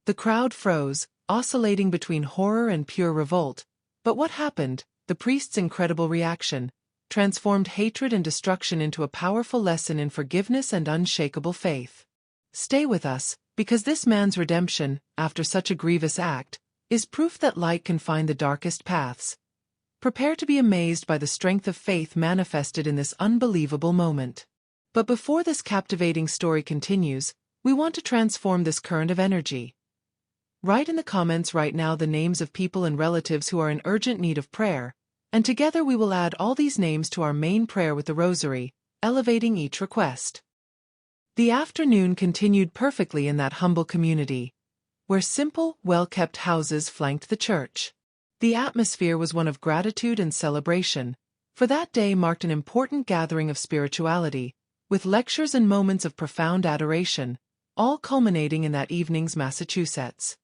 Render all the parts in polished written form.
The crowd froze, oscillating between horror and pure revolt. But what happened? The priest's incredible reaction transformed hatred and destruction into a powerful lesson in forgiveness and unshakable faith. Stay with us, because this man's redemption, after such a grievous act, is proof that light can find the darkest paths. Prepare to be amazed by the strength of faith manifested in this unbelievable moment. But before this captivating story continues, we want to transform this current of energy. Write in the comments right now the names of people and relatives who are in urgent need of prayer, and together we will add all these names to our main prayer with the rosary, elevating each request. The afternoon continued perfectly in that humble community, where simple, well-kept houses flanked the church. The atmosphere was one of gratitude and celebration, for that day marked an important gathering of spirituality, with lectures and moments of profound adoration, all culminating in that evening's Massachusetts.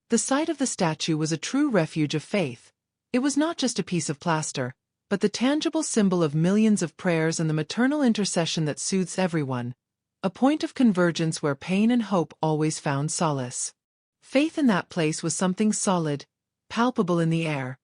The sight of the statue was a true refuge of faith. It was not just a piece of plaster, but the tangible symbol of millions of prayers and the maternal intercession that soothes everyone, a point of convergence where pain and hope always found solace. Faith in that place was something solid, palpable in the air,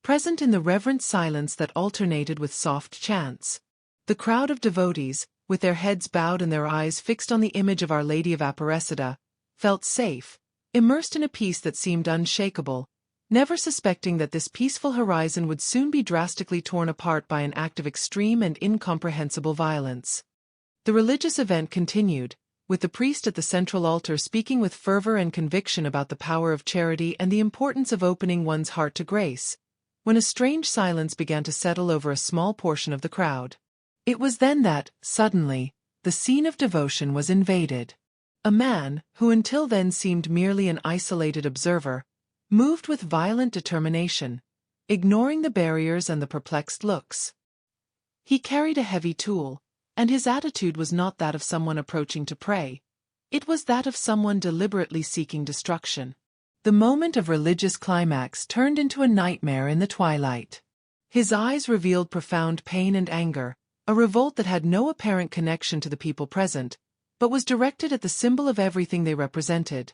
present in the reverent silence that alternated with soft chants. The crowd of devotees, with their heads bowed and their eyes fixed on the image of Our Lady of Aparecida, felt safe, immersed in a peace that seemed unshakable, never suspecting that this peaceful horizon would soon be drastically torn apart by an act of extreme and incomprehensible violence. The religious event continued, with the priest at the central altar speaking with fervor and conviction about the power of charity and the importance of opening one's heart to grace, when a strange silence began to settle over a small portion of the crowd. It was then that, suddenly, the scene of devotion was invaded. A man, who until then seemed merely an isolated observer, moved with violent determination, ignoring the barriers and the perplexed looks. He carried a heavy tool, and his attitude was not that of someone approaching to pray. It was that of someone deliberately seeking destruction. The moment of religious climax turned into a nightmare in the twilight. His eyes revealed profound pain and anger, a revolt that had no apparent connection to the people present, but was directed at the symbol of everything they represented: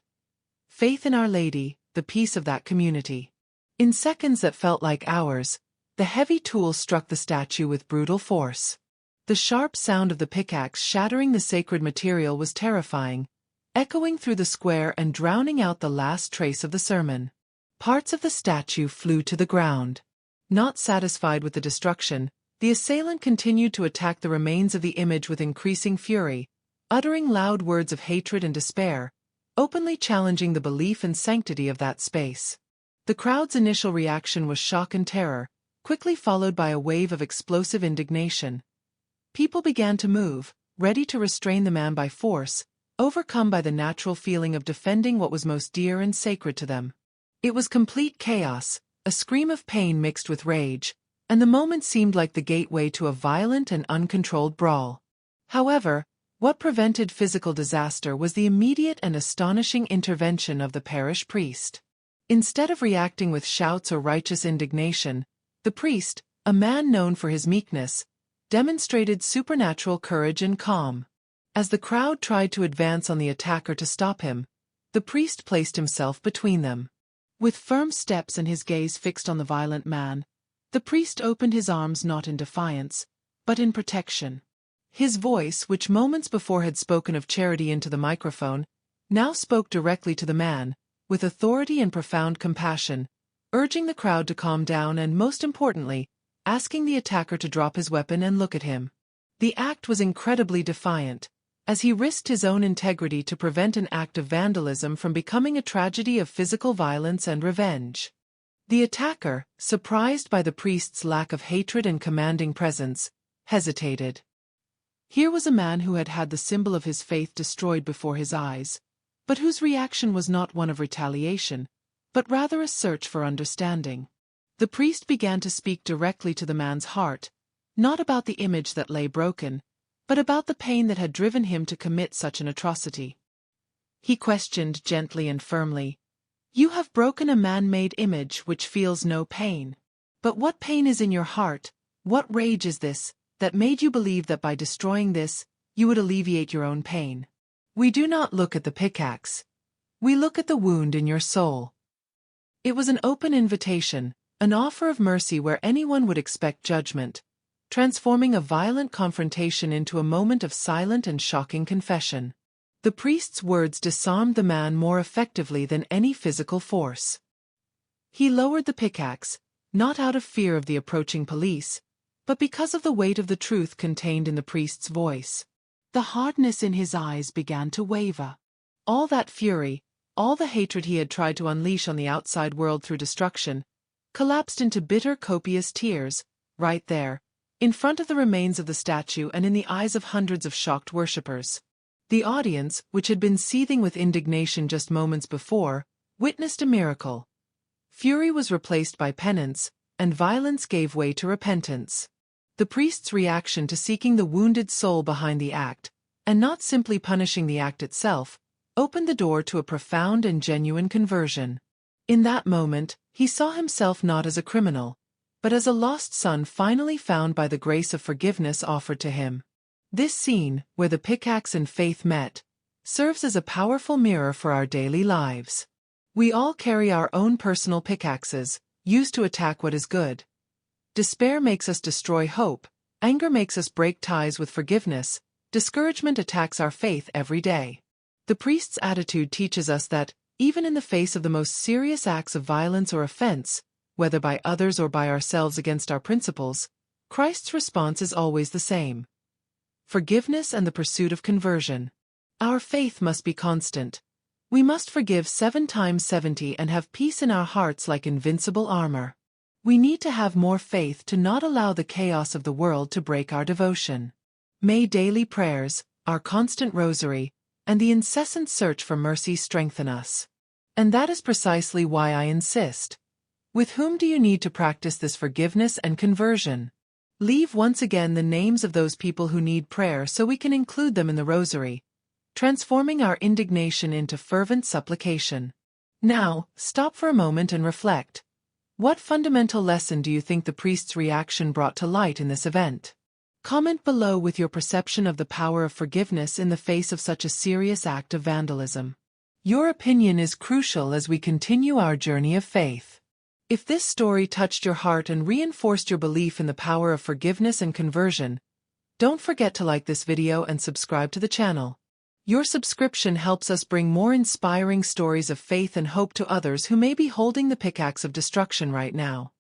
faith in Our Lady, the peace of that community. In seconds that felt like hours, the heavy tool struck the statue with brutal force. The sharp sound of the pickaxe shattering the sacred material was terrifying, echoing through the square and drowning out the last trace of the sermon. Parts of the statue flew to the ground. Not satisfied with the destruction, the assailant continued to attack the remains of the image with increasing fury, uttering loud words of hatred and despair, openly challenging the belief and sanctity of that space. The crowd's initial reaction was shock and terror, quickly followed by a wave of explosive indignation. People began to move, ready to restrain the man by force, overcome by the natural feeling of defending what was most dear and sacred to them. It was complete chaos, a scream of pain mixed with rage, and the moment seemed like the gateway to a violent and uncontrolled brawl. However, what prevented physical disaster was the immediate and astonishing intervention of the parish priest. Instead of reacting with shouts or righteous indignation, the priest, a man known for his meekness, demonstrated supernatural courage and calm. As the crowd tried to advance on the attacker to stop him, the priest placed himself between them. With firm steps and his gaze fixed on the violent man, the priest opened his arms not in defiance, but in protection. His voice, which moments before had spoken of charity into the microphone, now spoke directly to the man, with authority and profound compassion, urging the crowd to calm down and, most importantly, asking the attacker to drop his weapon and look at him. The act was incredibly defiant, as he risked his own integrity to prevent an act of vandalism from becoming a tragedy of physical violence and revenge. The attacker, surprised by the priest's lack of hatred and commanding presence, hesitated. Here was a man who had had the symbol of his faith destroyed before his eyes, but whose reaction was not one of retaliation, but rather a search for understanding. The priest began to speak directly to the man's heart, not about the image that lay broken, but about the pain that had driven him to commit such an atrocity. He questioned gently and firmly, "You have broken a man-made image which feels no pain. But what pain is in your heart, what rage is this, that made you believe that by destroying this, you would alleviate your own pain?" We do not look at the pickaxe. We look at the wound in your soul. It was an open invitation, an offer of mercy where anyone would expect judgment, transforming a violent confrontation into a moment of silent and shocking confession. The priest's words disarmed the man more effectively than any physical force. He lowered the pickaxe, not out of fear of the approaching police, but because of the weight of the truth contained in the priest's voice. The hardness in his eyes began to waver. All that fury, all the hatred he had tried to unleash on the outside world through destruction, collapsed into bitter, copious tears, right there, in front of the remains of the statue and in the eyes of hundreds of shocked worshippers. The audience, which had been seething with indignation just moments before, witnessed a miracle. Fury was replaced by penance, and violence gave way to repentance. The priest's reaction to seeking the wounded soul behind the act, and not simply punishing the act itself, opened the door to a profound and genuine conversion. In that moment, he saw himself not as a criminal, but as a lost son finally found by the grace of forgiveness offered to him. This scene, where the pickaxe and faith met, serves as a powerful mirror for our daily lives. We all carry our own personal pickaxes, used to attack what is good. Despair makes us destroy hope, anger makes us break ties with forgiveness, discouragement attacks our faith every day. The priest's attitude teaches us that, even in the face of the most serious acts of violence or offense, whether by others or by ourselves against our principles, Christ's response is always the same: forgiveness and the pursuit of conversion. Our faith must be constant. We must forgive 7 times 70 and have peace in our hearts like invincible armor. We need to have more faith to not allow the chaos of the world to break our devotion. May daily prayers, our constant rosary, and the incessant search for mercy strengthen us. And that is precisely why I insist. With whom do you need to practice this forgiveness and conversion? Leave once again the names of those people who need prayer so we can include them in the rosary, transforming our indignation into fervent supplication. Now, stop for a moment and reflect. What fundamental lesson do you think the priest's reaction brought to light in this event? Comment below with your perception of the power of forgiveness in the face of such a serious act of vandalism. Your opinion is crucial as we continue our journey of faith. If this story touched your heart and reinforced your belief in the power of forgiveness and conversion, don't forget to like this video and subscribe to the channel. Your subscription helps us bring more inspiring stories of faith and hope to others who may be holding the pickaxe of destruction right now.